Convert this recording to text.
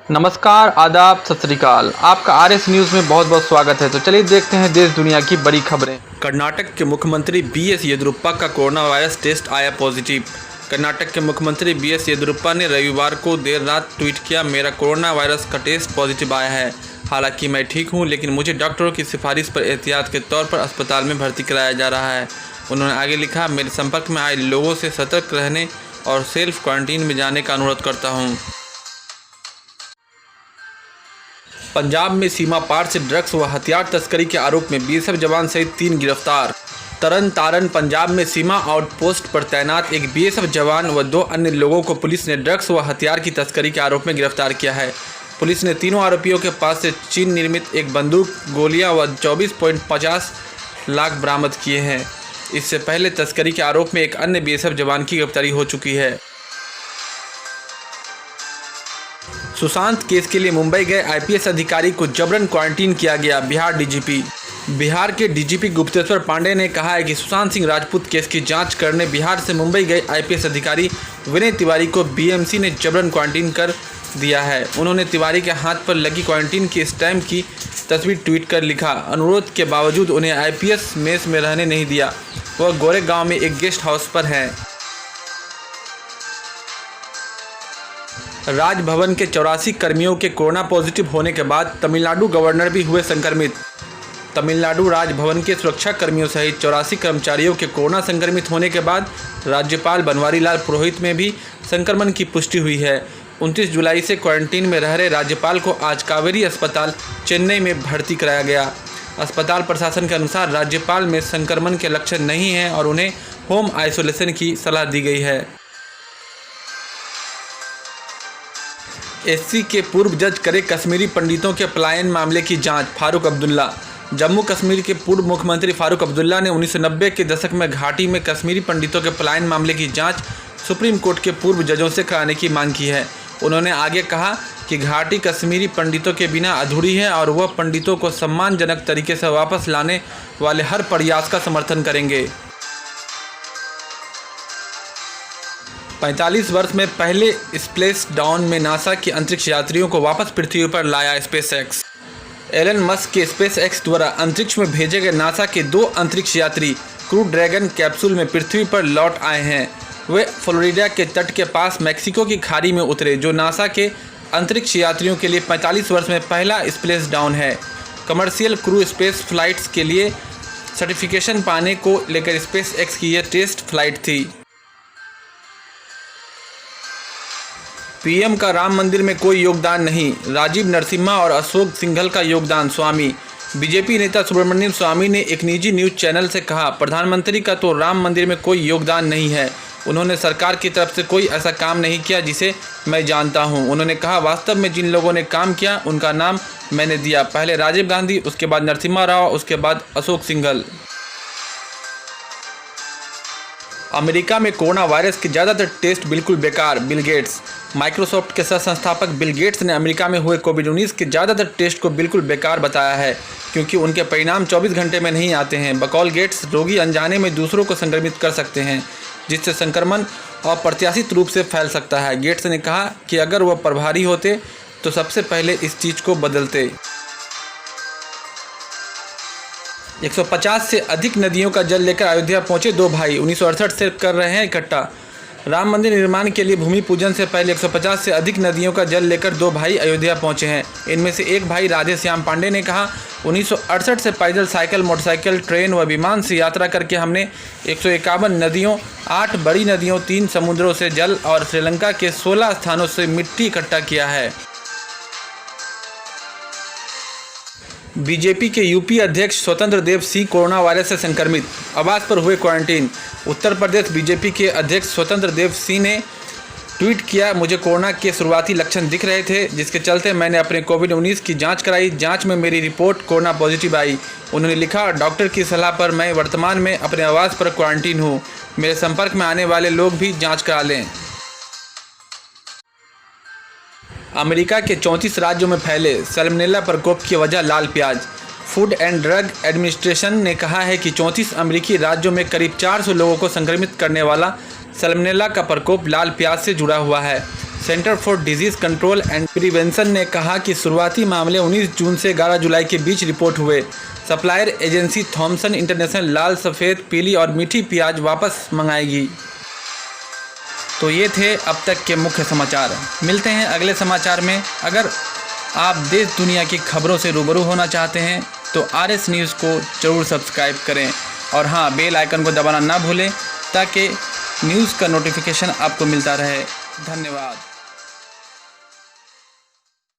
नमस्कार, आदाब, सत श्री अकाल। आपका आरएस न्यूज़ में बहुत बहुत स्वागत है। तो चलिए देखते हैं देश दुनिया की बड़ी खबरें। कर्नाटक के मुख्यमंत्री बीएस येदियुरप्पा का कोरोना वायरस टेस्ट आया पॉजिटिव। कर्नाटक के मुख्यमंत्री बीएस येदियुरप्पा ने रविवार को देर रात ट्वीट किया, मेरा कोरोना वायरस का टेस्ट पॉजिटिव आया है। हालांकि मैं ठीक हूं, लेकिन मुझे डॉक्टरों की सिफारिश पर एहतियात के तौर पर अस्पताल में भर्ती कराया जा रहा है। उन्होंने आगे लिखा, मेरे संपर्क में आए लोगों से सतर्क रहने और सेल्फ क्वारंटीन में जाने का अनुरोध करता हूँ। पंजाब में सीमा पार से ड्रग्स व हथियार तस्करी के आरोप में बीएसएफ जवान सहित 3 गिरफ्तार। तरन तारण पंजाब में सीमा आउटपोस्ट पर तैनात एक बीएसएफ जवान व 2 अन्य लोगों को पुलिस ने ड्रग्स व हथियार की तस्करी के आरोप में गिरफ्तार किया है। पुलिस ने तीनों आरोपियों के पास से चीन निर्मित एक बंदूक, गोलियां व 24.50 लाख बरामद किए हैं। इससे पहले तस्करी के आरोप में एक अन्य बीएसएफ जवान की गिरफ्तारी हो चुकी है। सुशांत केस के लिए मुंबई गए आईपीएस अधिकारी को जबरन क्वारंटीन किया गया। बिहार के डीजीपी गुप्तेश्वर पांडे ने कहा है कि सुशांत सिंह राजपूत केस की जांच करने बिहार से मुंबई गए आईपीएस अधिकारी विनय तिवारी को बीएमसी ने जबरन क्वारंटीन कर दिया है। उन्होंने तिवारी के हाथ पर लगी क्वारंटीन की स्टैम्प की तस्वीर ट्वीट कर लिखा, अनुरोध के बावजूद उन्हें आईपीएस मेस में रहने नहीं दिया। वह गोरेगांव में एक गेस्ट हाउस पर हैं। राजभवन के 84 कर्मियों के कोरोना पॉजिटिव होने के बाद तमिलनाडु गवर्नर भी हुए संक्रमित। तमिलनाडु राजभवन के सुरक्षा कर्मियों सहित 84 कर्मचारियों के कोरोना संक्रमित होने के बाद राज्यपाल बनवारीलाल पुरोहित में भी संक्रमण की पुष्टि हुई है। 29 जुलाई से क्वारंटीन में रह रहे राज्यपाल को आज कावेरी अस्पताल चेन्नई में भर्ती कराया गया। अस्पताल प्रशासन के अनुसार राज्यपाल में संक्रमण के लक्षण नहीं हैं और उन्हें होम आइसोलेशन की सलाह दी गई है। एससी के पूर्व जज करे कश्मीरी पंडितों के पलायन मामले की जांच। फारूक अब्दुल्ला। जम्मू कश्मीर के पूर्व मुख्यमंत्री फारूक अब्दुल्ला ने 1990 के दशक में घाटी में कश्मीरी पंडितों के पलायन मामले की जांच सुप्रीम कोर्ट के पूर्व जजों से कराने की मांग की है। उन्होंने आगे कहा कि घाटी कश्मीरी पंडितों के बिना अधूरी है और वह पंडितों को सम्मानजनक तरीके से वापस लाने वाले हर प्रयास का समर्थन करेंगे। 45 वर्ष में पहले स्प्लेश डाउन में नासा के अंतरिक्ष यात्रियों को वापस पृथ्वी पर लाया स्पेसएक्स। एलन मस्क के स्पेसएक्स द्वारा अंतरिक्ष में भेजे गए नासा के 2 अंतरिक्ष यात्री क्रू ड्रैगन कैप्सूल में पृथ्वी पर लौट आए हैं। वे फ्लोरिडा के तट के पास मैक्सिको की खाड़ी में उतरे, जो नासा के अंतरिक्ष यात्रियों के लिए 45 वर्ष में पहला स्प्लेश डाउन है। कमर्शियल क्रू स्पेस फ्लाइट्स के लिए सर्टिफिकेशन पाने को लेकर स्पेसएक्स की यह टेस्ट फ्लाइट थी। पीएम का राम मंदिर में कोई योगदान नहीं, राजीव नरसिम्हा और अशोक सिंघल का योगदान। स्वामी। बीजेपी नेता सुब्रमण्यम स्वामी ने एक निजी न्यूज चैनल से कहा, प्रधानमंत्री का तो राम मंदिर में कोई योगदान नहीं है। उन्होंने सरकार की तरफ से कोई ऐसा काम नहीं किया जिसे मैं जानता हूं। उन्होंने कहा, वास्तव में जिन लोगों ने काम किया उनका नाम मैंने दिया। पहले राजीव गांधी, उसके बाद नरसिम्हा राव, उसके बाद अशोक सिंघल। अमेरिका में कोरोना वायरस के ज़्यादातर टेस्ट बिल्कुल बेकार। Bill Gates. माइक्रोसॉफ्ट के सह संस्थापक बिल गेट्स ने अमेरिका में हुए कोविड-19 के ज़्यादातर टेस्ट को बिल्कुल बेकार बताया है, क्योंकि उनके परिणाम 24 घंटे में नहीं आते हैं। बकौल गेट्स, रोगी अनजाने में दूसरों को संक्रमित कर सकते हैं, जिससे संक्रमण अप्रत्याशित रूप से फैल सकता है। गेट्स ने कहा कि अगर वह प्रभारी होते तो सबसे पहले इस चीज़ को बदलते। 150 से अधिक नदियों का जल लेकर अयोध्या पहुंचे 2 भाई, 1968 से कर रहे हैं इकट्ठा। राम मंदिर निर्माण के लिए भूमि पूजन से पहले 150 से अधिक नदियों का जल लेकर 2 भाई अयोध्या पहुंचे हैं। इनमें से एक भाई राधे श्याम पांडे ने कहा, 1968 से पैदल, साइकिल, मोटरसाइकिल, ट्रेन व विमान से यात्रा करके हमने 151 नदियों, 8 बड़ी नदियों, 3 समुद्रों से जल और श्रीलंका के 16 स्थानों से मिट्टी इकट्ठा किया है। बीजेपी के यूपी अध्यक्ष स्वतंत्र देव सिंह कोरोना वायरस से संक्रमित, आवास पर हुए क्वारंटीन। उत्तर प्रदेश बीजेपी के अध्यक्ष स्वतंत्र देव सिंह ने ट्वीट किया, मुझे कोरोना के शुरुआती लक्षण दिख रहे थे, जिसके चलते मैंने अपने कोविड-19 की जांच कराई। जांच में मेरी रिपोर्ट कोरोना पॉजिटिव आई। उन्होंने लिखा, डॉक्टर की सलाह पर मैं वर्तमान में अपने आवास पर क्वारंटीन हूँ। मेरे संपर्क में आने वाले लोग भी जाँच करा लें। अमेरिका के 34 राज्यों में फैले सैल्मोनेला प्रकोप की वजह लाल प्याज। फूड एंड ड्रग एडमिनिस्ट्रेशन ने कहा है कि 34 अमेरिकी राज्यों में करीब 400 लोगों को संक्रमित करने वाला सैल्मोनेला का प्रकोप लाल प्याज से जुड़ा हुआ है। Centre for disease control and prevention ने कहा कि शुरुआती मामले 19 जून से 11 जुलाई के बीच रिपोर्ट हुए। सप्लायर एजेंसी थॉमसन इंटरनेशनल लाल, सफ़ेद, पीली और मीठी प्याज वापस मंगाएगी। तो ये थे अब तक के मुख्य समाचार। मिलते हैं अगले समाचार में। अगर आप देश दुनिया की खबरों से रूबरू होना चाहते हैं तो RS न्यूज़ को ज़रूर सब्सक्राइब करें और हाँ, बेल आइकन को दबाना ना भूलें ताकि न्यूज़ का नोटिफिकेशन आपको मिलता रहे। धन्यवाद।